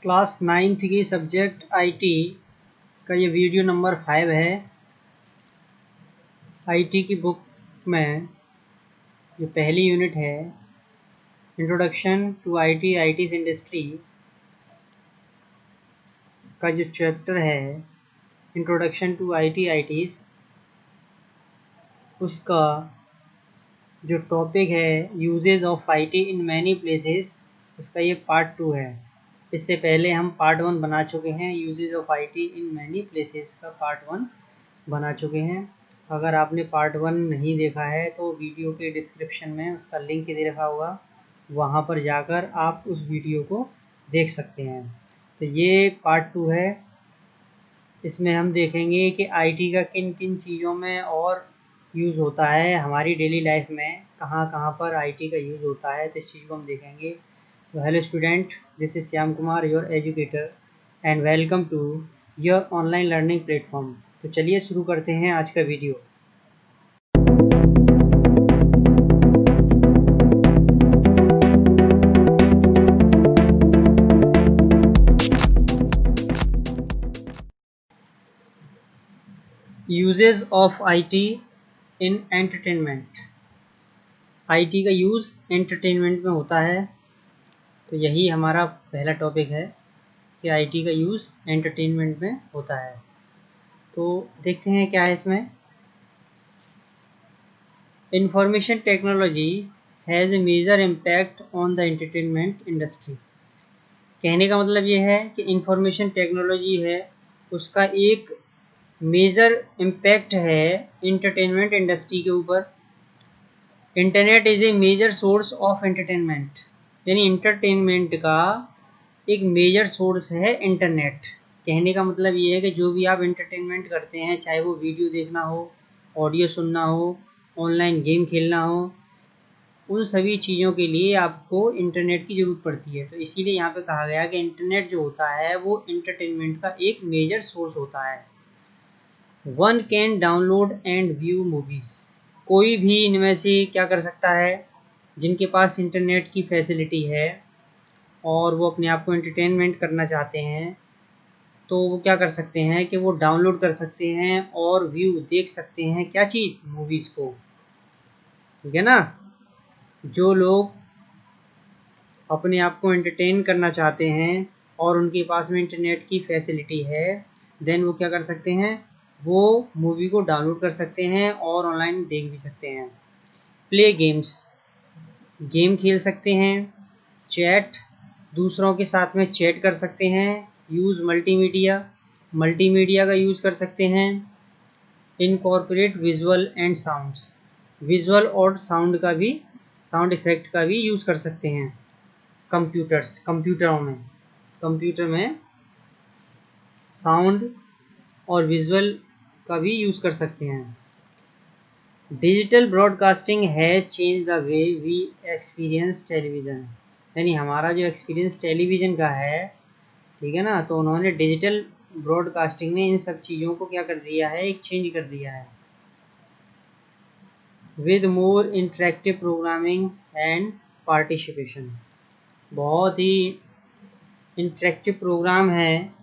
Class 9th की subject IT का ये वीडियो नंबर 5 है। आईटी की बुक में जो पहली यूनिट है इंट्रोडक्शन टू आईटीज़ इंडस्ट्री का जो चैप्टर है इंट्रोडक्शन टू आईटीज़, उसका जो टॉपिक है uses of IT in many places, उसका ये पार्ट 2 है। इससे पहले हम पार्ट 1 बना चुके हैं, uses of IT in many places का पार्ट 1 बना चुके हैं। अगर आपने पार्ट 1 नहीं देखा है तो वीडियो के डिस्क्रिप्शन में उसका लिंक दे रखा होगा, वहाँ पर जाकर आप उस वीडियो को देख सकते हैं। तो ये पार्ट 2 है। इसमें हम देखेंगे कि आईटी का किन किन चीज़ों में और यूज़ होता है, हमारी डेली लाइफ में कहाँ कहाँ पर आईटी का यूज़ होता है, तो इस चीज़ को हम देखेंगे। तो hello student, this is Shyam Kumar, your educator, and welcome to your online learning platform. तो चलिए शुरू करते हैं आज का video. Uses of IT in entertainment. IT का यूज़ एंटरटेनमेंट में होता है, तो यही हमारा पहला टॉपिक है कि आईटी का यूज़ एंटरटेनमेंट में होता है। तो देखते हैं क्या है इसमें। Information technology has a major impact on the entertainment industry. कहने का मतलब ये है कि इंफॉर्मेशन टेक्नोलॉजी है, उसका एक मेजर इम्पैक्ट है एंटरटेनमेंट इंडस्ट्री के ऊपर। Internet is a major source of entertainment, यानी इंटरटेनमेंट का एक मेजर सोर्स है इंटरनेट। कहने का मतलब ये है कि जो भी आप एंटरटेनमेंट करते हैं, चाहे वो वीडियो देखना हो, ऑडियो सुनना हो, ऑनलाइन गेम खेलना हो, उन सभी चीज़ों के लिए आपको इंटरनेट की ज़रूरत पड़ती है। तो इसीलिए यहाँ पे कहा गया कि इंटरनेट जो होता है वो एंटरटेनमेंट का एक मेजर सोर्स होता है। One can download and view movies. कोई भी इनमें से क्या कर सकता है, जिनके पास इंटरनेट की फैसिलिटी है और वो अपने आप को एंटरटेनमेंट करना चाहते हैं, तो वो क्या कर सकते हैं कि वो डाउनलोड कर सकते हैं और व्यू देख सकते हैं। क्या चीज़? मूवीज़ को। ठीक है ना। जो लोग अपने आप को एंटरटेन करना चाहते हैं और उनके पास में इंटरनेट की फैसिलिटी है, देन वो क्या कर सकते हैं, वो मूवी को डाउनलोड कर सकते हैं और ऑनलाइन देख भी सकते हैं। प्ले गेम्स, गेम खेल सकते हैं। चैट, दूसरों के साथ में चैट कर सकते हैं। यूज़ मल्टीमीडिया, मल्टीमीडिया का यूज़ कर सकते हैं। Incorporate visual and sounds, visual और साउंड का भी, साउंड इफेक्ट का भी यूज़ कर सकते हैं। कंप्यूटर में साउंड और विजुअल का भी यूज़ कर सकते हैं। Digital broadcasting has change the way we experience television, यानी हमारा जो एक्सपीरियंस टेलीविज़न का है, ठीक है ना, तो उन्होंने डिजिटल ब्रॉडकास्टिंग ने इन सब चीज़ों को क्या कर दिया है, एक चेंज कर दिया है। With more interactive programming and participation, बहुत ही इंटरेक्टिव प्रोग्राम है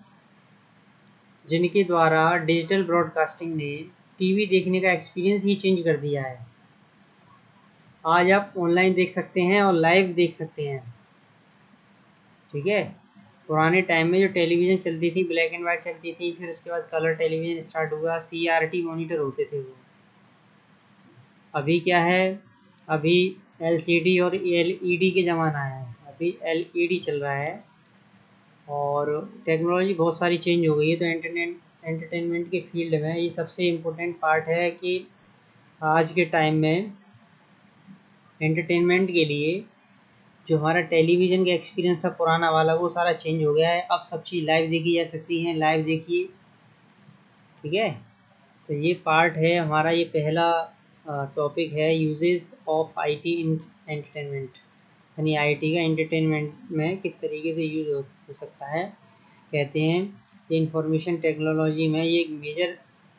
जिनके द्वारा डिजिटल ब्रॉडकास्टिंग ने टीवी देखने का एक्सपीरियंस ही चेंज कर दिया है। आज आप ऑनलाइन देख सकते हैं और लाइव देख सकते हैं। ठीक है। पुराने टाइम में जो टेलीविज़न चलती थी, ब्लैक एंड वाइट चलती थी, फिर उसके बाद कलर टेलीविज़न स्टार्ट हुआ, CRT मॉनिटर होते थे वो। अभी क्या है, अभी LCD और LED के ज़माना है, अभी LED चल रहा है और टेक्नोलॉजी बहुत सारी चेंज हो गई है। तो एंटरटेनमेंट के फील्ड में ये सबसे इम्पोर्टेंट पार्ट है कि आज के टाइम में एंटरटेनमेंट के लिए जो हमारा टेलीविज़न का एक्सपीरियंस था पुराना वाला, वो सारा चेंज हो गया है। अब सब चीज़ लाइव देखी जा सकती हैं, लाइव देखिए। ठीक है। तो ये पार्ट है हमारा, ये पहला टॉपिक है uses of IT in entertainment, यानी आईटी का एंटरटेनमेंट में किस तरीके से यूज़ हो सकता है। कहते हैं कि इंफॉर्मेशन टेक्नोलॉजी में ये एक मेजर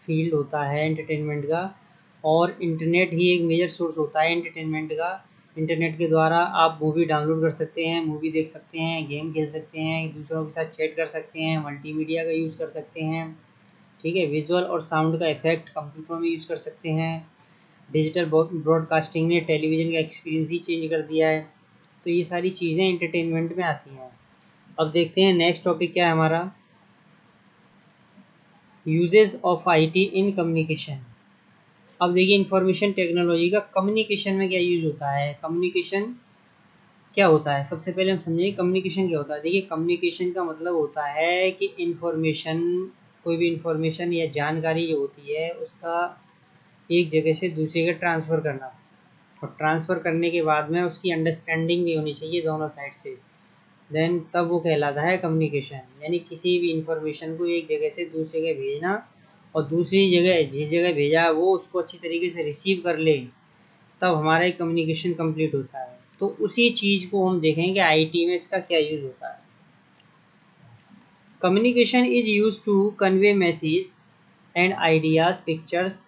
फील्ड होता है एंटरटेनमेंट का, और इंटरनेट ही एक मेजर सोर्स होता है एंटरटेनमेंट का। इंटरनेट के द्वारा आप मूवी डाउनलोड कर सकते हैं, मूवी देख सकते हैं, गेम खेल सकते हैं, दूसरों के साथ चैट कर सकते हैं, मल्टीमीडिया का यूज़ कर सकते हैं। ठीक है, विजुअल और साउंड का इफेक्ट कंप्यूटर में यूज़ कर सकते हैं। डिजिटल ब्रॉडकास्टिंग ने टेलीविज़न का एक्सपीरियंस ही चेंज कर दिया है। तो ये सारी चीज़ें एंटरटेनमेंट में आती हैं। अब देखते हैं नेक्स्ट टॉपिक क्या है हमारा, uses of IT in communication. अब देखिए इंफॉर्मेशन टेक्नोलॉजी का कम्युनिकेशन में क्या यूज होता है। कम्युनिकेशन क्या होता है, सबसे पहले हम समझेंगे कम्युनिकेशन क्या होता है। देखिए कम्युनिकेशन का मतलब होता है कि इंफॉर्मेशन, कोई भी इंफॉर्मेशन या जानकारी जो होती है उसका एक जगह से दूसरी जगह ट्रांसफ़र करना, और ट्रांसफ़र करने के बाद में उसकी अंडरस्टैंडिंग भी होनी चाहिए दोनों साइड से, देन तब वो कहलाता है कम्युनिकेशन। यानी किसी भी इंफॉर्मेशन को एक जगह से दूसरी जगह भेजना, और दूसरी जगह जिस जगह भेजा है वो उसको अच्छी तरीके से रिसीव कर ले, तब हमारा एक कम्युनिकेशन कंप्लीट होता है। तो उसी चीज़ को हम देखेंगे कि आईटी में इसका क्या यूज़ होता है। Communication is use to convey message and ideas, pictures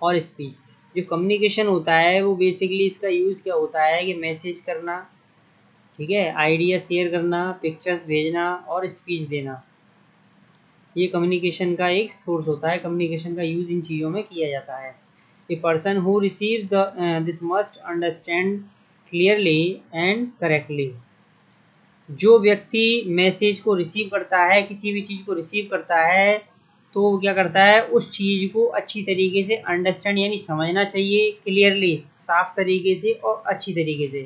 और स्पीच। जो कम्युनिकेशन होता है वो बेसिकली इसका यूज़ क्या होता है कि मैसेज करना, ठीक है, आइडिया शेयर करना, पिक्चर्स भेजना और स्पीच देना। ये कम्युनिकेशन का एक सोर्स होता है। कम्युनिकेशन का यूज़ इन चीज़ों में किया जाता है। A person who receive this must understand clearly and correctly. जो व्यक्ति मैसेज को रिसीव करता है, किसी भी चीज़ को रिसीव करता है, तो वो क्या करता है, उस चीज़ को अच्छी तरीके से अंडरस्टैंड यानी समझना चाहिए, क्लियरली साफ तरीके से और अच्छी तरीके से।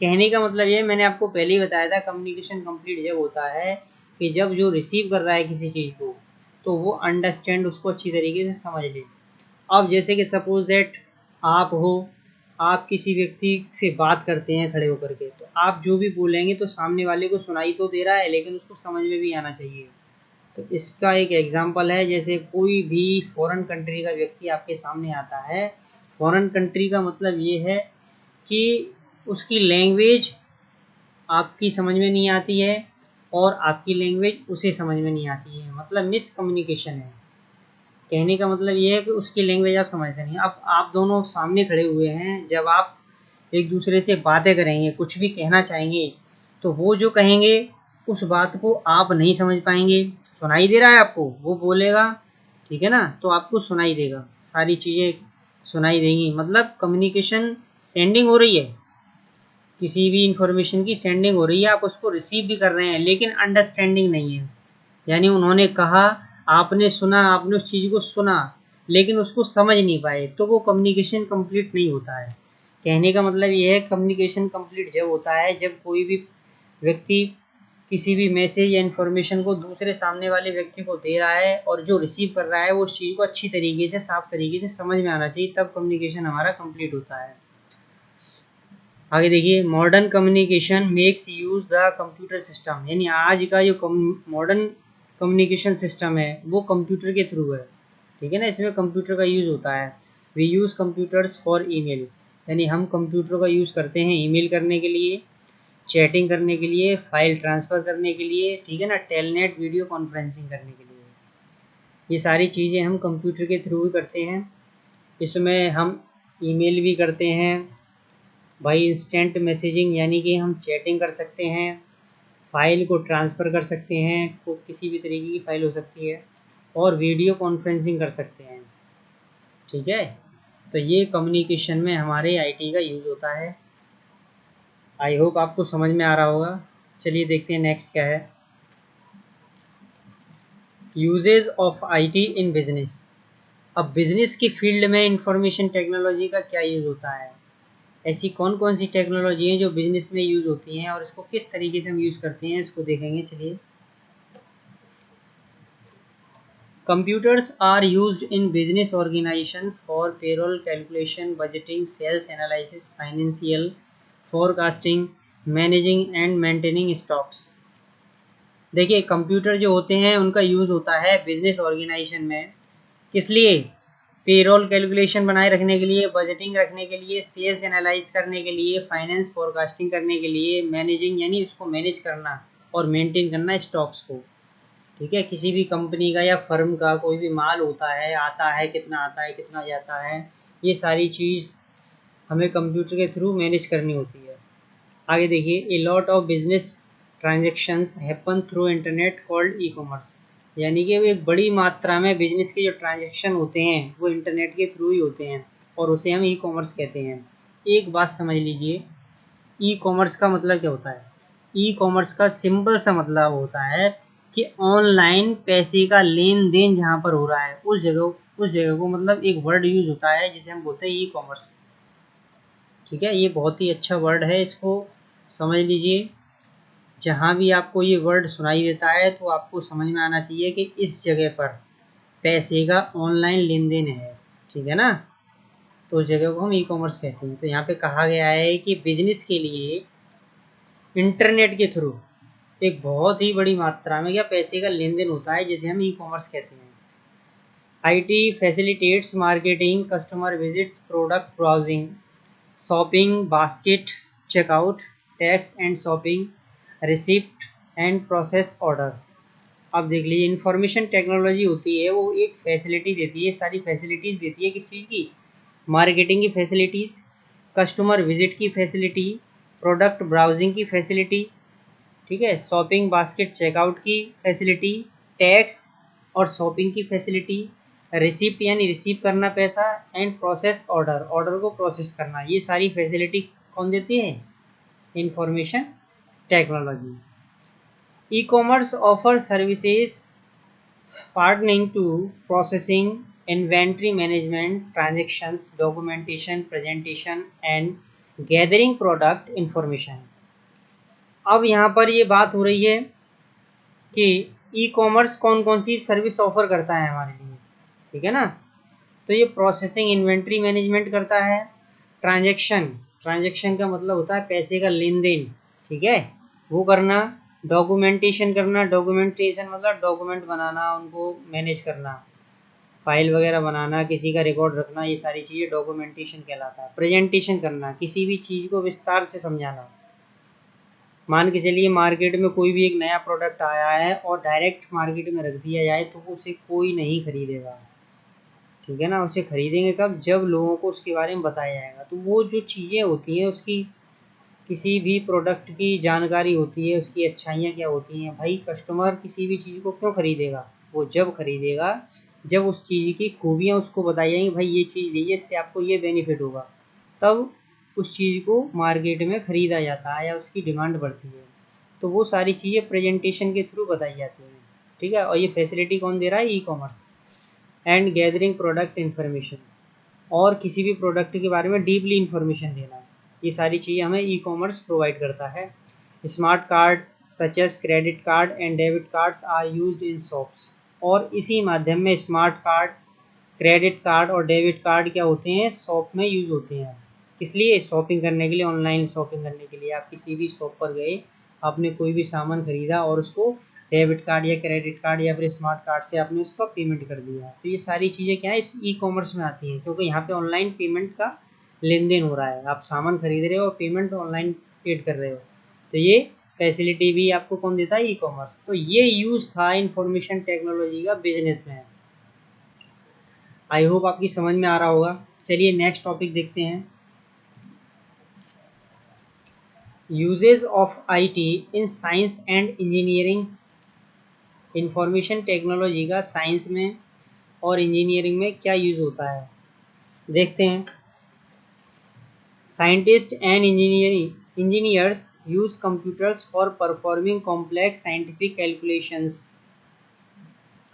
कहने का मतलब ये मैंने आपको पहले ही बताया था, कम्युनिकेशन कंप्लीट जब होता है कि जब जो रिसीव कर रहा है किसी चीज़ को, तो वो अंडरस्टैंड उसको अच्छी तरीके से समझ ले। अब जैसे कि सपोज दैट आप हो, आप किसी व्यक्ति से बात करते हैं खड़े होकर के, तो आप जो भी बोलेंगे तो सामने वाले को सुनाई तो दे रहा है, लेकिन उसको समझ में भी आना चाहिए। तो इसका एक एग्जांपल है, जैसे कोई भी फॉरेन कंट्री का व्यक्ति आपके सामने आता है। फॉरेन कंट्री का मतलब ये है कि उसकी लैंग्वेज आपकी समझ में नहीं आती है और आपकी लैंग्वेज उसे समझ में नहीं आती है, मतलब मिसकम्युनिकेशन है। कहने का मतलब ये है कि उसकी लैंग्वेज आप समझते नहीं। अब आप दोनों सामने खड़े हुए हैं, जब आप एक दूसरे से बातें करेंगे, कुछ भी कहना चाहेंगे, तो वो जो कहेंगे उस बात को आप नहीं समझ पाएंगे। सुनाई दे रहा है आपको, वो बोलेगा, ठीक है ना, तो आपको सुनाई देगा, सारी चीज़ें सुनाई देंगी, मतलब कम्युनिकेशन सेंडिंग हो रही है, किसी भी इंफॉर्मेशन की सेंडिंग हो रही है, आप उसको रिसीव भी कर रहे हैं, लेकिन अंडरस्टैंडिंग नहीं है। यानी उन्होंने कहा, आपने सुना, आपने उस चीज़ को सुना, लेकिन उसको समझ नहीं पाए, तो वो कम्युनिकेशन कंप्लीट नहीं होता है। कहने का मतलब ये है, कम्युनिकेशन कंप्लीट जब होता है जब कोई भी व्यक्ति किसी भी मैसेज या इन्फॉर्मेशन को दूसरे सामने वाले व्यक्ति को दे रहा है, और जो रिसीव कर रहा है वो उस चीज़ को अच्छी तरीके से, साफ तरीके से समझ में आना चाहिए, तब कम्युनिकेशन हमारा कंप्लीट होता है। आगे देखिए, modern communication makes use the computer system. यानी आज का जो मॉडर्न कम्युनिकेशन सिस्टम है वो कंप्यूटर के थ्रू है, ठीक है ना, इसमें कंप्यूटर का यूज़ होता है। We use computers for email, यानी हम कंप्यूटर का यूज़ करते हैं ईमेल करने के लिए, चैटिंग करने के लिए, फाइल ट्रांसफ़र करने के लिए, ठीक है ना, टेलनेट वीडियो कॉन्फ्रेंसिंग करने के लिए। ये सारी चीज़ें हम कंप्यूटर के थ्रू ही करते हैं। इसमें हम ईमेल भी करते हैं भाई, इंस्टेंट मैसेजिंग यानी कि हम चैटिंग कर सकते हैं, फ़ाइल को ट्रांसफ़र कर सकते हैं, को किसी भी तरीके की फ़ाइल हो सकती है, और वीडियो कॉन्फ्रेंसिंग कर सकते हैं, ठीक है। तो ये कम्युनिकेशन में हमारे आईटी का यूज़ होता है। आई होप आपको समझ में आ रहा होगा। चलिए देखते हैं नेक्स्ट क्या है, uses of IT in business. अब बिजनेस की फील्ड में इंफॉर्मेशन टेक्नोलॉजी का क्या यूज़ होता है, ऐसी कौन कौन सी टेक्नोलॉजी हैं जो बिजनेस में यूज़ होती हैं और इसको किस तरीके से हम यूज़ करते हैं, इसको देखेंगे। चलिए, computers are used in business organization for payroll calculation, budgeting, sales analysis, financial forecasting, managing and maintaining stocks. देखिए कंप्यूटर जो होते हैं उनका यूज़ होता है बिजनेस ऑर्गेनाइजेशन में, किस लिए, पेरोल कैलकुलेशन बनाए रखने के लिए, बजटिंग रखने के लिए, सेल्स एनालाइज करने के लिए, फाइनेंस फोरकास्टिंग करने के लिए, मैनेजिंग यानी उसको मैनेज करना, और मेंटेन करना स्टॉक्स को, ठीक है। किसी भी कंपनी का या फर्म का कोई भी माल होता है, आता है, कितना आता है, कितना जाता है, ये सारी चीज़ हमें कंप्यूटर के थ्रू मैनेज करनी होती है। आगे देखिए, a lot of business transactions happen through internet called e commerce, यानी कि एक बड़ी मात्रा में बिजनेस के जो ट्रांजेक्शन होते हैं वो इंटरनेट के थ्रू ही होते हैं और उसे हम ई कॉमर्स कहते हैं। एक बात समझ लीजिए, ई कॉमर्स का मतलब क्या होता है। ई कॉमर्स का सिंपल सा मतलब होता है कि ऑनलाइन पैसे का लेन देन जहाँ पर हो रहा है उस जगह को मतलब एक वर्ड यूज होता है जिसे हम बोलते हैं ई कॉमर्स। ठीक है, ये बहुत ही अच्छा वर्ड है, इसको समझ लीजिए। जहाँ भी आपको ये वर्ड सुनाई देता है तो आपको समझ में आना चाहिए कि इस जगह पर पैसे का ऑनलाइन लेन देन है। ठीक है ना, तो उस जगह को हम ई कॉमर्स कहते हैं। तो यहाँ पे कहा गया है कि बिजनेस के लिए इंटरनेट के थ्रू एक बहुत ही बड़ी मात्रा में क्या पैसे का लेन देन होता है जिसे हम ई कॉमर्स कहते हैं। IT facilitates marketing, customer visits, product browsing, shopping basket checkout, tax and shopping, receipt and process order. अब देख लीजिए, इंफॉर्मेशन टेक्नोलॉजी होती है वो एक फैसिलिटी देती है, सारी फैसिलिटीज़ देती है किस चीज़ की, मार्केटिंग की फैसिलिटीज़, कस्टमर विजिट की फैसिलिटी, प्रोडक्ट ब्राउजिंग की फैसिलिटी, ठीक है, शॉपिंग बास्केट चेकआउट की फैसिलिटी, टैक्स और शॉपिंग की फैसिलिटी, रिसिप्ट यानी रिसीव करना पैसा, एंड प्रोसेस ऑर्डर, ऑर्डर को प्रोसेस करना, ये सारी फैसिलिटी कौन देती है, information technology. E commerce offer services partnering to processing, inventory management, transactions, documentation, presentation and gathering product information। अब यहाँ पर ये बात हो रही है कि ई कॉमर्स कौन कौन सी सर्विस ऑफर करता है हमारे लिए। ठीक है ना, तो ये प्रोसेसिंग इन्वेंट्री मैनेजमेंट करता है, ट्रांजैक्शन का मतलब होता है पैसे का लेन देन, ठीक है, वो करना, डॉक्यूमेंटेशन करना, डॉक्यूमेंटेशन मतलब डॉक्यूमेंट बनाना, उनको मैनेज करना, फाइल वगैरह बनाना, किसी का रिकॉर्ड रखना, ये सारी चीज़ें डॉक्यूमेंटेशन कहलाता है। प्रेजेंटेशन करना, किसी भी चीज़ को विस्तार से समझाना। मान के चलिए मार्केट में कोई भी एक नया प्रोडक्ट आया है और डायरेक्ट मार्केट में रख दिया जाए तो उसे कोई नहीं खरीदेगा। ठीक है ना, उसे खरीदेंगे कब, जब लोगों को उसके बारे में बताया जाएगा। तो वो जो चीज़ें होती हैं उसकी, किसी भी प्रोडक्ट की जानकारी होती है, उसकी अच्छाइयाँ क्या होती हैं। भाई कस्टमर किसी भी चीज़ को क्यों खरीदेगा, वो जब खरीदेगा जब उस चीज़ की खूबियाँ उसको बताई जाएंगी, भाई ये चीज़ लीजिए इससे आपको ये बेनिफिट होगा, तब उस चीज़ को मार्केट में ख़रीदा जाता है या उसकी डिमांड बढ़ती है। तो वो सारी चीज़ें प्रेजेंटेशन के थ्रू बताई जाती हैं। ठीक है, और ये फैसिलिटी कौन दे रहा है, e commerce. And gathering product information, और किसी भी प्रोडक्ट के बारे में डीपली इंफॉर्मेशन देना, ये सारी चीज़ें हमें ई कॉमर्स प्रोवाइड करता है। Smart card such as credit card and debit cards are used in shops, और इसी माध्यम में स्मार्ट कार्ड, क्रेडिट कार्ड और डेबिट कार्ड क्या होते हैं, शॉप में यूज होते हैं। इसलिए शॉपिंग करने के लिए, ऑनलाइन शॉपिंग करने के लिए, आप किसी भी शॉप पर गए, आपने कोई भी सामान खरीदा और उसको डेबिट कार्ड या क्रेडिट कार्ड या फिर स्मार्ट कार्ड से आपने उसका पेमेंट कर दिया, तो ये सारी चीज़ें क्या है, इस ई कॉमर्स में आती हैं, क्योंकि यहाँ पे ऑनलाइन पेमेंट का लेन देन हो रहा है। आप सामान खरीद रहे हो और पेमेंट ऑनलाइन पेड कर रहे हो, तो ये फैसिलिटी भी आपको कौन देता है, ई कॉमर्स। तो ये यूज़ था इंफॉर्मेशन टेक्नोलॉजी का बिजनेस में। आई होप आपकी समझ में आ रहा होगा। चलिए नेक्स्ट टॉपिक देखते हैं, uses of IT in science and engineering. Information technology का साइंस में और इंजीनियरिंग में क्या यूज़ होता है, देखते हैं। Scientist and engineers use computers for performing complex scientific calculations,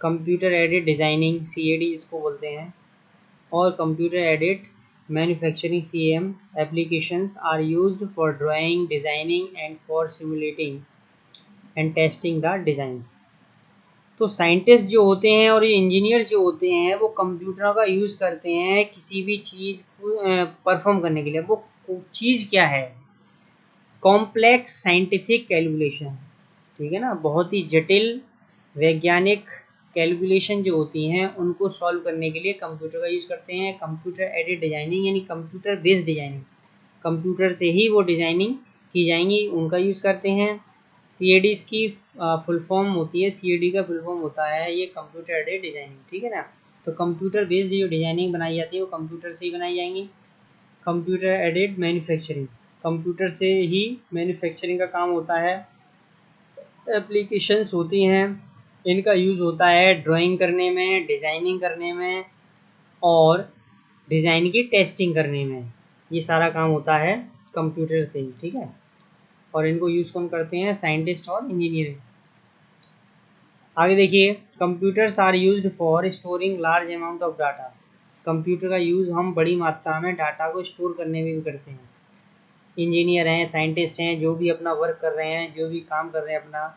computer aided designing, CAD इसको बोलते हैं, और computer aided manufacturing, CAM applications are used for drawing, designing and for simulating and testing the designs. तो scientist जो होते हैं और ये इंजीनियर्स जो होते हैं वो कंप्यूटरों का यूज़ करते हैं किसी भी चीज़ को परफॉर्म करने के लिए। वो चीज़ क्या है, कॉम्प्लेक्स साइंटिफिक कैलकुलेशन। ठीक है ना, बहुत ही जटिल वैज्ञानिक कैलकुलेशन जो होती हैं उनको सॉल्व करने के लिए कंप्यूटर का यूज़ करते हैं। कंप्यूटर एडेड डिजाइनिंग यानी कंप्यूटर बेस्ड डिजाइनिंग, कंप्यूटर से ही वो डिज़ाइनिंग की जाएंगी, उनका यूज़ करते हैं। CAD इसकी फुल फॉर्म होती है, CAD का फुल फॉर्म होता है ये कंप्यूटर एडेड डिजाइनिंग। ठीक है ना, तो कंप्यूटर बेस्ड जो डिजाइनिंग बनाई जाती है वो कंप्यूटर से ही बनाई जाएंगी। कंप्यूटर एडेड मैन्युफैक्चरिंग, कंप्यूटर से ही मैन्युफैक्चरिंग का काम होता है। एप्लीकेशंस होती हैं, इनका यूज़ होता है ड्राइंग करने में, डिज़ाइनिंग करने में और डिज़ाइन की टेस्टिंग करने में। ये सारा काम होता है कंप्यूटर से ही, ठीक है। और इनको यूज़ कौन करते हैं? साइंटिस्ट और इंजीनियर। आगे देखिए, computers are used for storing large amount of data. Computer का यूज़ हम बड़ी मात्रा में डाटा को स्टोर करने में भी करते हैं। इंजीनियर हैं, साइंटिस्ट हैं, जो भी अपना वर्क कर रहे हैं, जो भी काम कर रहे हैं अपना,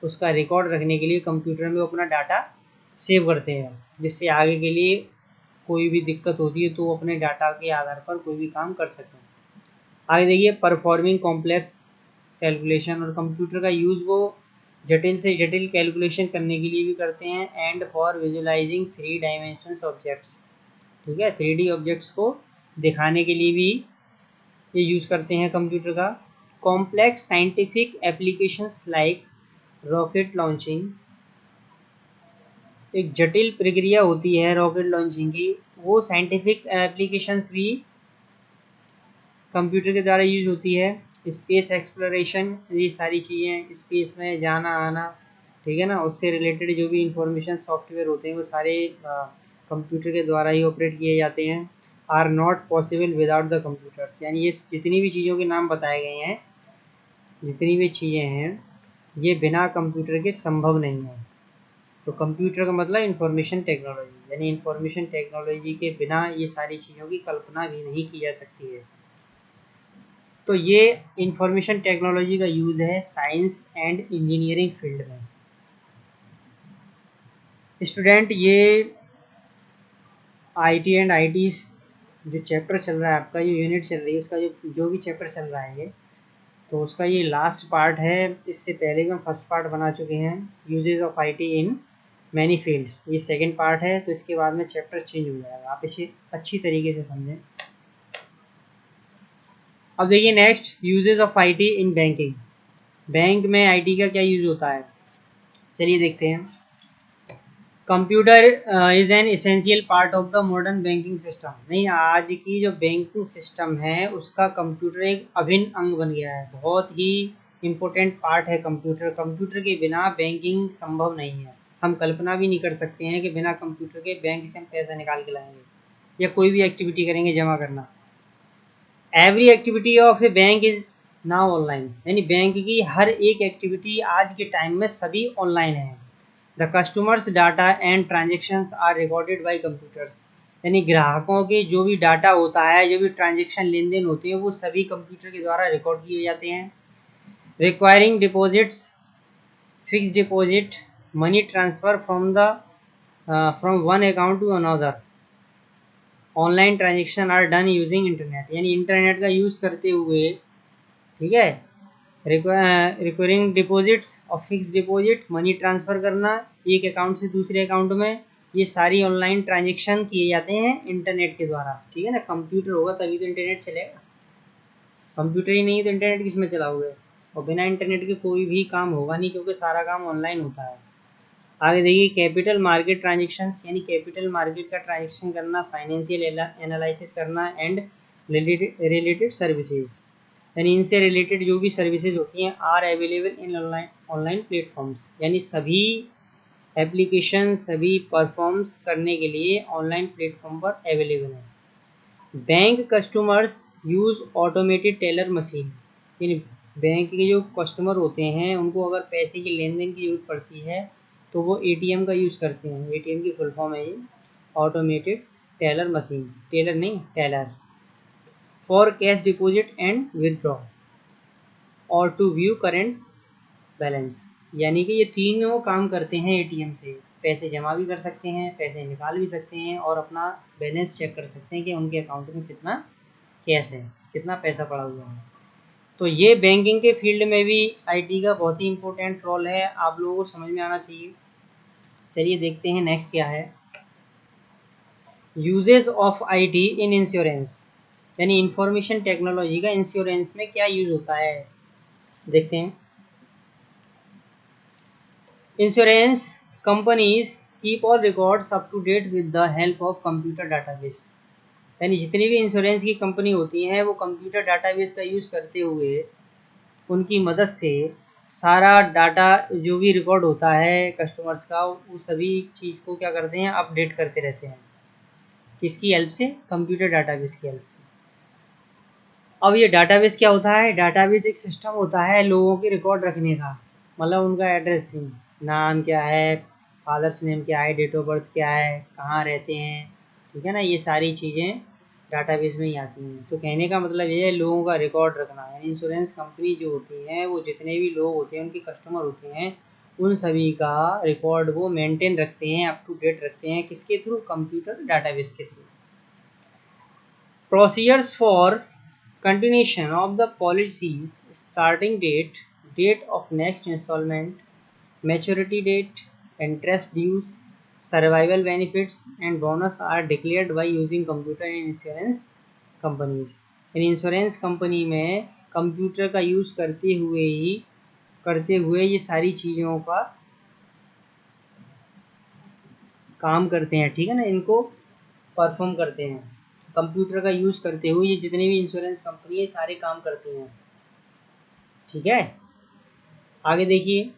उसका रिकॉर्ड रखने के लिए कंप्यूटर में वो अपना डाटा सेव करते हैं, जिससे आगे के लिए कोई भी दिक्कत होती है तो वो अपने डाटा के आधार पर कोई भी काम कर सकते हैं। आगे देखिए, परफॉर्मिंग कॉम्प्लेक्स कैलकुलेशन, और कंप्यूटर का यूज़ वो जटिल से जटिल कैलकुलेशन करने के लिए भी करते हैं। And for visualising 3 dimensions objects, ठीक है, 3D ऑब्जेक्ट्स को दिखाने के लिए भी ये यूज़ करते हैं कंप्यूटर का। Complex scientific applications like rocket launching, एक जटिल प्रक्रिया होती है रॉकेट लॉन्चिंग की, वो साइंटिफिक एप्लीकेशंस भी कंप्यूटर के द्वारा यूज होती है। स्पेस एक्सप्लोरेशन, ये सारी चीज़ें, स्पेस में जाना आना, ठीक है ना, उससे रिलेटेड जो भी इंफॉर्मेशन सॉफ्टवेयर होते हैं वो सारे कंप्यूटर के द्वारा ही ऑपरेट किए जाते हैं। Are not possible without the computers, यानी ये जितनी भी चीज़ों के नाम बताए गए हैं, जितनी भी चीज़ें हैं, ये बिना कंप्यूटर के संभव नहीं है। तो कंप्यूटर का मतलब इंफॉर्मेशन टेक्नोलॉजी, यानी इंफॉर्मेशन टेक्नोलॉजी के बिना ये सारी चीज़ों की कल्पना भी नहीं की जा सकती है। तो ये इंफॉर्मेशन टेक्नोलॉजी का यूज़ है साइंस एंड इंजीनियरिंग फील्ड में। स्टूडेंट, ये आईटी एंड आईटीज जो चैप्टर चल रहा है आपका, जो यूनिट चल रही है, उसका जो भी चैप्टर चल रहा है ये, तो उसका ये लास्ट पार्ट है। इससे पहले भी हम फर्स्ट पार्ट बना चुके हैं, uses of IT in many fields. ये सेकंड पार्ट है, तो इसके बाद में चैप्टर चेंज हो जाएगा, आप इसे अच्छी तरीके से समझें। अब देखिए next, uses of IT in banking. Bank में आईटी का क्या यूज होता है, चलिए देखते हैं। Computer is an essential part of the modern banking system. नहीं, आज की जो बैंकिंग सिस्टम है उसका कंप्यूटर एक अभिन्न अंग बन गया है, बहुत ही इम्पोर्टेंट पार्ट है कंप्यूटर। कंप्यूटर के बिना बैंकिंग संभव नहीं है। हम कल्पना भी नहीं कर सकते हैं कि बिना कंप्यूटर के बैंक से हम पैसा निकाल के लाएंगे या कोई भी एक्टिविटी करेंगे जमा करना। Every activity of A bank is now online, यानी बैंक की हर एक एक्टिविटी आज के टाइम में सभी ऑनलाइन है। The customers data and transactions are recorded by computers, यानी ग्राहकों के जो भी डाटा होता है, जो भी ट्रांजेक्शन लेन देन होते हैं, वो सभी कंप्यूटर के द्वारा रिकॉर्ड किए जाते हैं। Requiring deposits, fix deposit, money transfer from one account to another, online transaction are done using internet, यानी इंटरनेट का यूज़ करते हुए, ठीक है। रिकरिंग डिपॉजिट्स और फिक्स डिपॉजिट, मनी ट्रांसफ़र करना एक अकाउंट से दूसरे अकाउंट में, ये सारी ऑनलाइन ट्रांजेक्शन किए जाते हैं इंटरनेट के द्वारा, ठीक है ना। कंप्यूटर होगा तभी तो इंटरनेट चलेगा, कंप्यूटर ही नहीं है तो इंटरनेट किस में चलाओगे, और बिना इंटरनेट के कोई भी काम होगा नहीं, क्योंकि सारा काम ऑनलाइन होता है। आगे देखिए, कैपिटल मार्केट ट्रांजेक्शन्स, यानी कैपिटल मार्केट का ट्रांजेक्शन करना, फाइनेंशियल एनालिसिस करना एंड रिलेटेड सर्विसेज, यानी इनसे रिलेटेड जो भी सर्विसेज होती हैं, are available in online platforms, यानी सभी एप्लीकेशन सभी परफॉर्म्स करने के लिए ऑनलाइन प्लेटफॉर्म पर अवेलेबल है। Bank customers use automated teller machine, यानी बैंक के जो कस्टमर होते हैं उनको अगर पैसे की लेन देन की जरूरत पड़ती है तो वो एटीएम का यूज़ करते हैं। एटीएम की फुल फॉर्म है ये ऑटोमेटेड टेलर मशीन, टेलर नहीं teller, for cash deposit and withdraw और टू व्यू करेंट बैलेंस, यानी कि ये तीनों काम करते हैं एटीएम से। पैसे जमा भी कर सकते हैं, पैसे निकाल भी सकते हैं और अपना बैलेंस चेक कर सकते हैं कि उनके अकाउंट में कितना कैश है, कितना पैसा पड़ा हुआ है। तो ये बैंकिंग के फील्ड में भी आईटी का बहुत ही इंपॉर्टेंट रोल है, आप लोगों को समझ में आना चाहिए। चलिए देखते हैं नेक्स्ट क्या है, uses of IT in insurance, यानी इंफॉर्मेशन टेक्नोलॉजी का इंश्योरेंस में क्या यूज होता है, देखते हैं। Insurance companies keep all records up to date with the help of computer database, यानी जितनी भी इंश्योरेंस की कंपनी होती हैं वो कंप्यूटर डाटाबेस का यूज़ करते हुए उनकी मदद से सारा डाटा जो भी रिकॉर्ड होता है कस्टमर्स का, वो सभी चीज़ को क्या करते हैं, अपडेट करते रहते हैं। किसकी हेल्प से? कंप्यूटर डाटाबेस की हेल्प से। अब ये डाटाबेस क्या होता है? डाटाबेस एक सिस्टम होता है लोगों के रिकॉर्ड रखने का, मतलब उनका एड्रेस, नाम क्या है, फादर्स नेम क्या है, डेट ऑफ बर्थ क्या है, कहाँ रहते हैं, ठीक है ना, ये सारी चीज़ें डाटाबेस में ही आती हैं। तो कहने का मतलब ये है लोगों का रिकॉर्ड रखना है। इंश्योरेंस कंपनी जो होती हैं वो जितने भी लोग होते हैं उनके कस्टमर होते हैं, उन सभी का रिकॉर्ड वो मेंटेन रखते हैं, अप टू डेट रखते हैं। किसके थ्रू? कंप्यूटर डाटाबेस के through. Procedures for continuation of the policies: starting date, date of next installment, maturity date, interest dues, survival benefits and bonus are declared by using computer in insurance companies. In insurance company में computer का use करते हुए ये सारी चीज़ों का काम करते हैं, ठीक है ना, इनको परफॉर्म करते हैं। कंप्यूटर का यूज़ करते हुए ये जितनी भी इंश्योरेंस कंपनी है सारे काम करती हैं, ठीक है। आगे देखिए,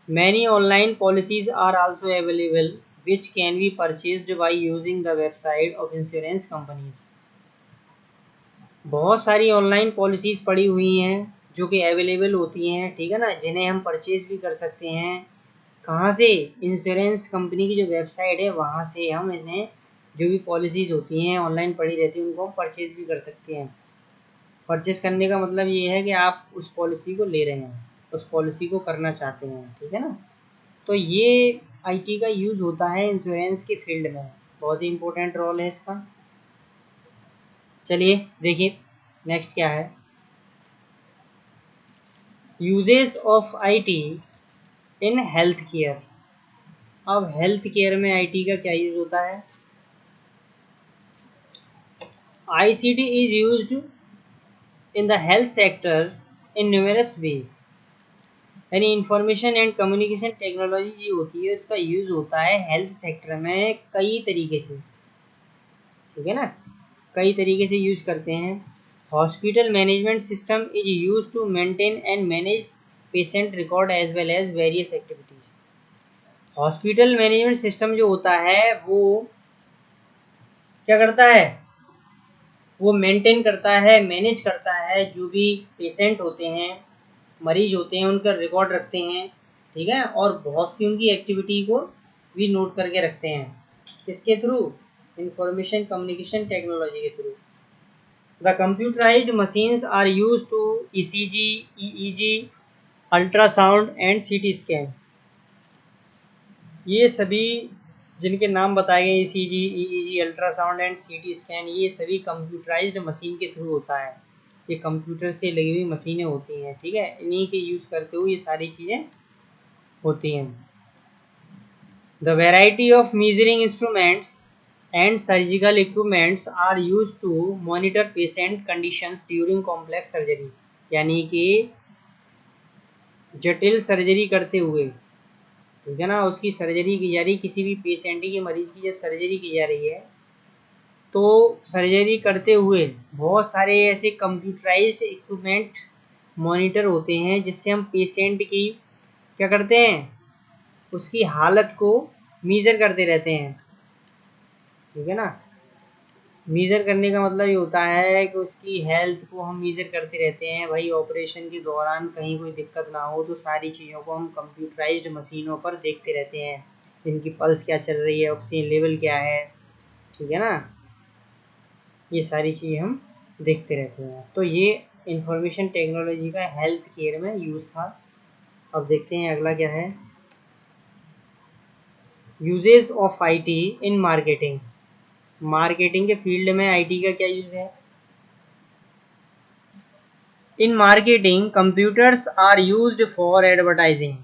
many online policies are also available which can be purchased by using the website of insurance companies. बहुत सारी ऑनलाइन पॉलिसीज पड़ी हुई हैं जो कि अवेलेबल होती हैं, ठीक है ना, जिन्हें हम परचेज भी कर सकते हैं। कहाँ से? इंश्योरेंस कंपनी की जो वेबसाइट है वहाँ से हम इन्हें, जो भी पॉलिसीज होती हैं ऑनलाइन पड़ी रहती हैं, उनको हम परचेज भी कर सकते हैं। परचेस करने का मतलब ये है कि आप उस पॉलिसी को ले रहे हैं, उस पॉलिसी को करना चाहते हैं, ठीक है ना। तो ये आईटी का यूज़ होता है इंश्योरेंस के फील्ड में, बहुत ही इंपॉर्टेंट रोल है इसका। चलिए देखिए नेक्स्ट क्या है, uses of IT in health care. अब हेल्थ केयर में आईटी का क्या यूज़ होता है? ICT is used in the health sector in numerous ways. यानी इंफॉर्मेशन एंड कम्युनिकेशन टेक्नोलॉजी जो होती है उसका यूज़ होता है हेल्थ सेक्टर में कई तरीके से, ठीक है ना, कई तरीके से यूज़ करते हैं। Hospital management system is use to maintain and manage patient record as well as various activities. Hospital management system जो होता है वो क्या करता है? वो मेंटेन करता है, मैनेज करता है, जो भी पेशेंट होते हैं, मरीज होते हैं, उनका रिकॉर्ड रखते हैं, ठीक है, और बहुत सी उनकी एक्टिविटी को भी नोट करके रखते हैं। किसके थ्रू? इंफॉर्मेशन कम्युनिकेशन टेक्नोलॉजी के through. The computerized machines are use to ECG, EEG, ultrasound and CT scan. ये सभी जिनके नाम बताए गए, ECG, EEG, ultrasound and CT scan, ये सभी कंप्यूटराइज्ड मशीन के थ्रू होता है। ये कंप्यूटर से लगी हुई मशीनें होती हैं, ठीक है, इन्हीं के यूज़ करते हुए ये सारी चीज़ें होती हैं। The variety of measuring instruments and surgical equipments are use to monitor patient conditions during complex surgery. यानी कि जटिल सर्जरी करते हुए, ठीक है ना, उसकी सर्जरी की जा रही, किसी भी पेशेंट की, मरीज की जब सर्जरी की जा रही है तो सर्जरी करते हुए बहुत सारे ऐसे कंप्यूटराइज्ड इक्विपमेंट, मॉनिटर होते हैं जिससे हम पेशेंट की क्या करते हैं, उसकी हालत को मीज़र करते रहते हैं, ठीक है ना। मीज़र करने का मतलब ये होता है कि उसकी हेल्थ को हम मीज़र करते रहते हैं भाई, ऑपरेशन के दौरान कहीं कोई दिक्कत ना हो, तो सारी चीज़ों को हम कंप्यूटराइज्ड मशीनों पर देखते रहते हैं। इनकी पल्स क्या चल रही है, ऑक्सीजन लेवल क्या है, ठीक है ना, ये सारी चीज़ें हम देखते रहते हैं। तो ये इंफॉर्मेशन टेक्नोलॉजी का हेल्थ केयर में यूज़ था। अब देखते हैं अगला क्या है, uses of IT in marketing. Marketing के फील्ड में आईटी का क्या यूज़ है? In marketing computers are used for advertising.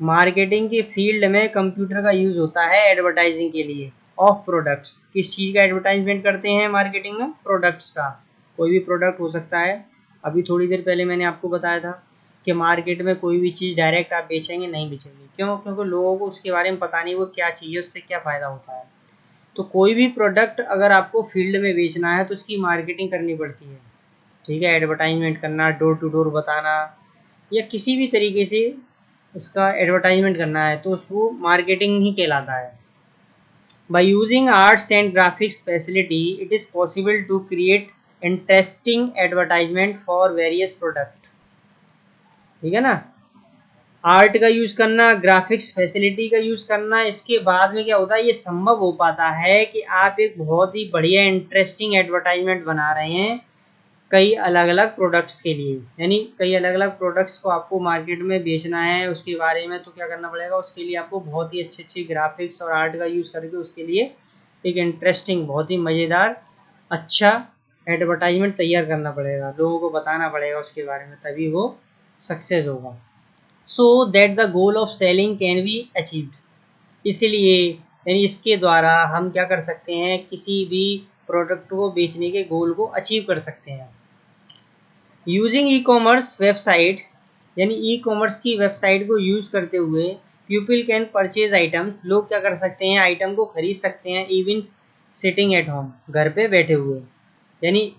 Marketing के फील्ड में कंप्यूटर का यूज़ होता है एडवर्टाइजिंग के लिए ऑफ प्रोडक्ट्स। किस चीज़ का एडवर्टाइजमेंट करते हैं मार्केटिंग में? प्रोडक्ट्स का, कोई भी प्रोडक्ट हो सकता है। अभी थोड़ी देर पहले मैंने आपको बताया था कि मार्केट में कोई भी चीज़ डायरेक्ट आप बेचेंगे नहीं बेचेंगे, क्यों? क्योंकि लोगों को उसके बारे में पता नहीं वो क्या चीज़ है, उससे क्या फ़ायदा होता है। तो कोई भी प्रोडक्ट अगर आपको फील्ड में बेचना है तो उसकी मार्केटिंग करनी पड़ती है, ठीक है। एडवर्टाइजमेंट करना, डोर टू डोर बताना, या किसी भी तरीके से उसका एडवर्टाइजमेंट करना है तो उसको मार्केटिंग ही कहलाता है। By using arts and graphics facility, it is possible to create interesting advertisement for various product, ठीक है ना। आर्ट का यूज करना, ग्राफिक्स फैसिलिटी का यूज करना, इसके बाद में क्या होता है, ये संभव हो पाता है कि आप एक बहुत ही बढ़िया इंटरेस्टिंग एडवर्टाइजमेंट बना रहे हैं कई अलग अलग प्रोडक्ट्स के लिए। यानी कई अलग अलग प्रोडक्ट्स को आपको मार्केट में बेचना है उसके बारे में, तो क्या करना पड़ेगा, उसके लिए आपको बहुत ही अच्छे अच्छे ग्राफिक्स और आर्ट का यूज़ करके उसके लिए एक इंटरेस्टिंग, बहुत ही मज़ेदार, अच्छा एडवर्टाइजमेंट तैयार करना पड़ेगा, लोगों को बताना पड़ेगा उसके बारे में, तभी वो सक्सेस होगा। So that the goal of selling can be achieved. इसलिए यानी इसके द्वारा हम क्या कर सकते हैं, किसी भी प्रोडक्ट को बेचने के गोल को अचीव कर सकते हैं। यूजिंग ई कॉमर्स वेबसाइट, यानी ई कॉमर्स की वेबसाइट को यूज़ करते हुए पीपल कैन परचेज आइटम्स, लोग क्या कर सकते हैं, आइटम को खरीद सकते हैं, इवन सिटिंग एट होम, घर पे बैठे हुए। यानी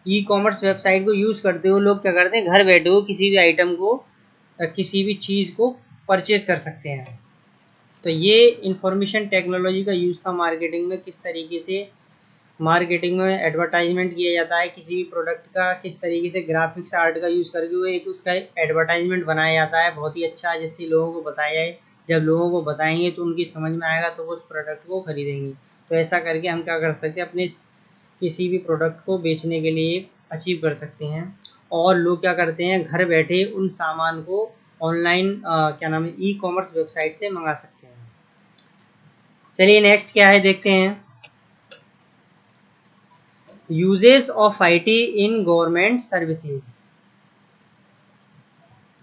ई कॉमर्स वेबसाइट को यूज़ करते हुए लोग क्या करते हैं, घर बैठे हुए किसी भी आइटम को, किसी भी चीज़ को परचेज कर सकते हैं। तो ये इंफॉर्मेशन टेक्नोलॉजी का यूज़ था मार्केटिंग में, किस तरीके से मार्केटिंग में एडवर्टाइजमेंट किया जाता है किसी भी प्रोडक्ट का, किस तरीके से ग्राफिक्स आर्ट का यूज़ करके हुए एक उसका एडवर्टाइजमेंट बनाया जाता है बहुत ही अच्छा, जिससे लोगों को बताया जाए। जब लोगों को बताएंगे तो उनकी समझ में आएगा तो वो उस प्रोडक्ट को खरीदेंगे। तो ऐसा करके हम क्या कर सकते हैं, अपने किसी भी प्रोडक्ट को बेचने के लिए अचीव कर सकते हैं। और लोग क्या करते हैं, घर बैठे उन सामान को ऑनलाइन क्या नाम है, ई कॉमर्स वेबसाइट से मंगा सकते हैं। चलिए नेक्स्ट क्या है देखते हैं। Uses of IT in government services,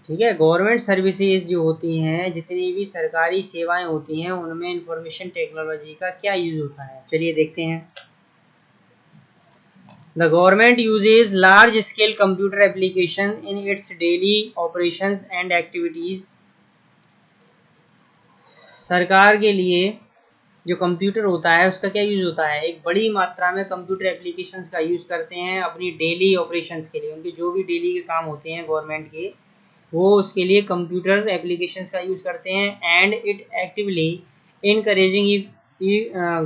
ठीक है। गवर्नमेंट सर्विसेज जो होती हैं, जितनी भी सरकारी सेवाएं होती हैं, उनमें इंफॉर्मेशन टेक्नोलॉजी का क्या यूज होता है, चलिए देखते हैं। The government uses large scale computer application in its daily operations and activities. सरकार के लिए जो कंप्यूटर होता है उसका क्या यूज़ होता है, एक बड़ी मात्रा में कंप्यूटर एप्लीकेशंस का यूज़ करते हैं अपनी डेली ऑपरेशंस के लिए। उनके जो भी डेली के काम होते हैं गवर्नमेंट के, वो उसके लिए कंप्यूटर एप्लीकेशंस का यूज़ करते हैं। And it actively encouraging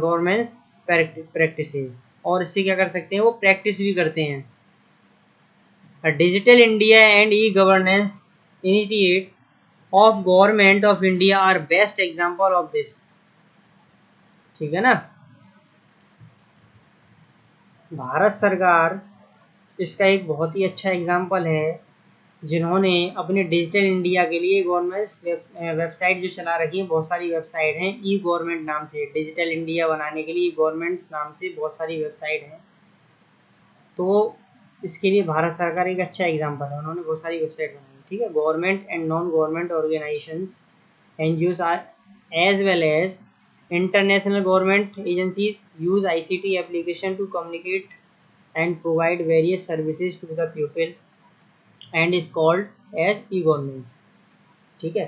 governments practices, और इससे क्या कर सकते हैं, वो प्रैक्टिस भी करते हैं। Digital India and e governance initiate of government of India are best example of this, ठीक है ना। भारत सरकार इसका एक बहुत ही अच्छा एग्जाम्पल है, जिन्होंने अपने डिजिटल इंडिया के लिए गवर्नमेंट वेबसाइट जो चला रखी है, बहुत सारी वेबसाइट हैं ई गवर्नमेंट नाम से, डिजिटल इंडिया बनाने के लिए गवर्नमेंट नाम से बहुत सारी वेबसाइट हैं। तो इसके लिए भारत सरकार एक अच्छा एग्जाम्पल है, उन्होंने बहुत सारी वेबसाइट बनाई, ठीक है। Government and non government organizations NGOs are as well as international government agencies use ICT application to communicate and provide various services to the people and is called as e-governance, ठीक है।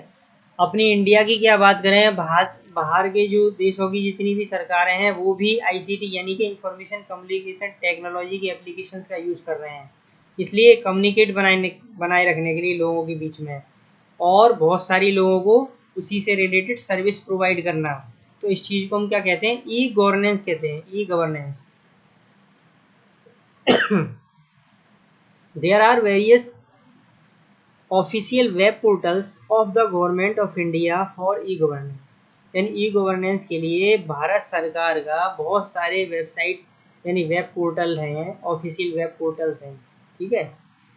अपनी India की क्या बात करें, बाहर के जो देशों की जितनी भी सरकारें हैं वो भी आईसीटी यानी कि इंफॉर्मेशन कम्युनिकेशन टेक्नोलॉजी के एप्लीकेशंस का यूज़ कर रहे हैं, इसलिए कम्युनिकेट बनाए रखने के लिए लोगों के बीच में, और बहुत सारी लोगों को उसी से रिलेटेड सर्विस प्रोवाइड करना। तो इस चीज़ को हम क्या कहते हैं, ई गवर्नेंस कहते हैं, e governance. There are various official web portals of the government of India for e governance. यानी ई गवर्नेंस के लिए भारत सरकार का बहुत सारे वेबसाइट यानी वेब पोर्टल हैं, ऑफिशियल वेब पोर्टल्स हैं, ठीक है।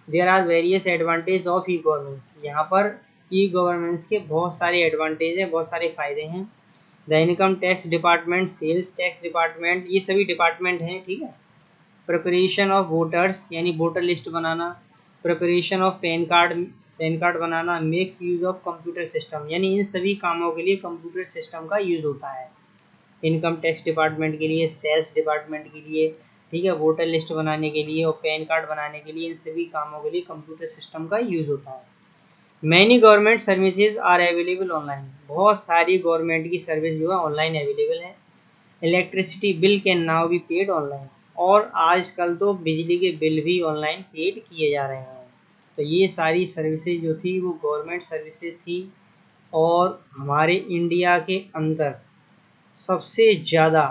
There are various advantage of e governance, यहाँ पर ई गवर्नेंस के बहुत सारे एडवांटेज हैं, बहुत सारे फायदे हैं। The income tax department, sales tax department, ये सभी डिपार्टमेंट हैं, ठीक है। प्रिपरेशन ऑफ वोटर्स यानी वोटर लिस्ट बनाना, प्रिपरेशन ऑफ पैन कार्ड बनाना, makes use of computer system, यानी इन सभी कामों के लिए कंप्यूटर सिस्टम का यूज होता है। इनकम टैक्स डिपार्टमेंट के लिए, सेल्स डिपार्टमेंट के लिए, ठीक है, वोटर लिस्ट बनाने के लिए और पैन कार्ड बनाने के लिए, इन सभी कामों के लिए कंप्यूटर सिस्टम का यूज होता है। Many government services are available online, बहुत सारी गवर्नमेंट की सर्विस जो है ऑनलाइन अवेलेबल है। Electricity bill can now be paid online, और आजकल तो बिजली के बिल भी ऑनलाइन पेड किए जा रहे हैं। तो ये सारी सर्विसेज जो थी वो गवर्नमेंट सर्विसेज थी, और हमारे इंडिया के अंदर सबसे ज़्यादा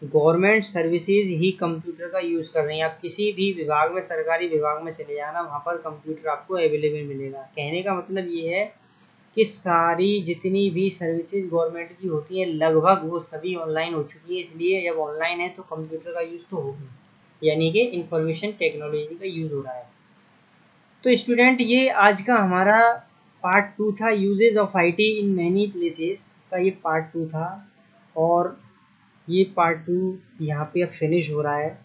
गवर्नमेंट सर्विसेज ही कंप्यूटर का यूज़ कर रही हैं। आप किसी भी विभाग में, सरकारी विभाग में चले जाना, वहाँ पर कंप्यूटर आपको अवेलेबल मिलेगा। कहने का मतलब ये है कि सारी जितनी भी सर्विसेज गवर्नमेंट की होती हैं लगभग वो सभी ऑनलाइन हो चुकी है। इसलिए जब ऑनलाइन है तो कंप्यूटर का यूज़ तो होगा, यानी कि इंफॉर्मेशन टेक्नोलॉजी का यूज़ हो रहा है। तो स्टूडेंट, ये आज का हमारा पार्ट 2 था, uses of IT in many places का ये पार्ट 2 था, और ये पार्ट 2 यहाँ पे अब फिनिश हो रहा है।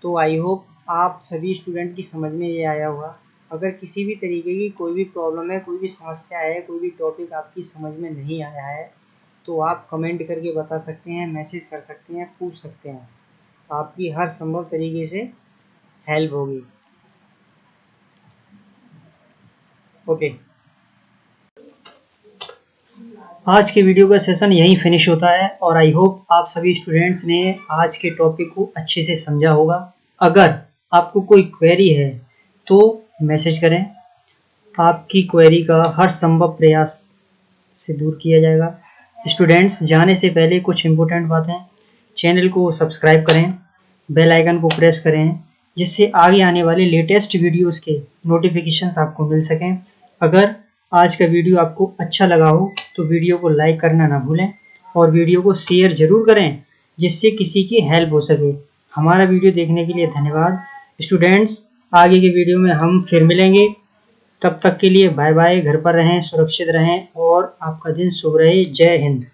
तो आई होप आप सभी स्टूडेंट की समझ में ये आया होगा। अगर किसी भी तरीके की कोई भी प्रॉब्लम है, कोई भी समस्या है, कोई भी टॉपिक आपकी समझ में नहीं आया है, तो आप कमेंट करके बता सकते हैं, मैसेज कर सकते हैं, पूछ सकते हैं। आपकी हर संभव तरीके से हेल्प होगी। ओके, आज के वीडियो का सेशन यहीं फिनिश होता है, और आई होप आप सभी स्टूडेंट्स ने आज के टॉपिक को अच्छे से समझा होगा। अगर आपको कोई क्वेरी है तो मैसेज करें, आपकी क्वेरी का हर संभव प्रयास से दूर किया जाएगा। स्टूडेंट्स, जाने से पहले कुछ इम्पोर्टेंट बातें, चैनल को सब्सक्राइब करें, बेल आइकन को प्रेस करें, जिससे आगे आने वाले लेटेस्ट वीडियोस के नोटिफिकेशंस आपको मिल सकें। अगर आज का वीडियो आपको अच्छा लगा हो तो वीडियो को लाइक करना ना भूलें, और वीडियो को शेयर ज़रूर करें जिससे किसी की हेल्प हो सके। हमारा वीडियो देखने के लिए धन्यवाद स्टूडेंट्स। आगे के वीडियो में हम फिर मिलेंगे, तब तक के लिए बाय बाय। घर पर रहें, सुरक्षित रहें, और आपका दिन शुभ रहे। जय हिंद।